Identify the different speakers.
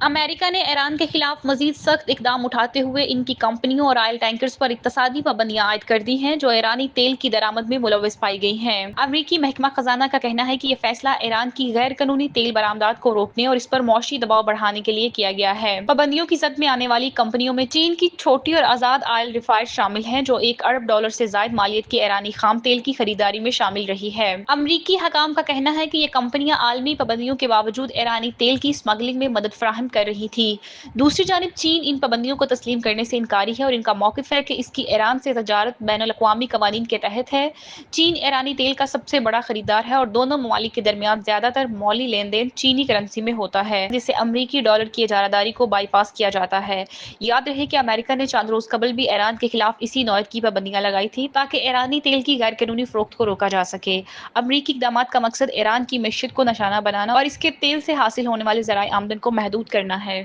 Speaker 1: America ने Iran के खिलाफ मजीद सख्त इकदाम उठाते हुए इनकी कंपनियों और ऑयल टैंकर्स पर इक्तसादी पाबंदियां आयद कर दी हैं जो ईरानी तेल की दरामद में मुलव्वस पाई गई हैं। अमरीकी महकमा खजाना का कहना है कि यह फैसला ईरान की गैर कानूनी तेल बरामदात को रोकने और इस पर मौशी दबाव बढ़ाने के लिए किया गया है। पाबंदियों की जद में आने वाली कंपनियों में चीन की छोटी और आजाद ऑयल रिफाइनर शामिल हैं जो $1 अरब से ज्यादा मालियत की ईरानी खाम तेल की खरीदारी में शामिल रही है। अमरीकी हकाम का कहना है कि ये कंपनियां आलमी पाबंदियों के बावजूद ईरानी तेल की स्मगलिंग में मदद फराहम कर रही थी। दूसरी जानिब चीन इन पाबंदियों को तस्लीम करने से इनकारी है और इनका मौकिफ है कि इसकी ईरान से तजारत बैनुल अक़वामी कवानीन के तहत है। चीन ईरानी तेल का सबसे बड़ा खरीदार है और दोनों ममालिक के दरमियान ज्यादातर मौली लेन देन चीनी करेंसी में होता है, जिससे अमरीकी डॉलर की इजारादारी को बाईपास किया जाता है। याद रहे कि अमेरिका ने चंद रोज कबल भी ईरान के खिलाफ इसी नौयत की पाबंदियां लगाई थी ताकि ईरानी तेल की गैर कानूनी फरोख्त को रोका जा सके। अमरीकी इकदाम का मकसद ईरान की मैशियत को निशाना बनाना और इसके तेल से हासिल होने वाले ज़राए आमदन को महदूद करना है।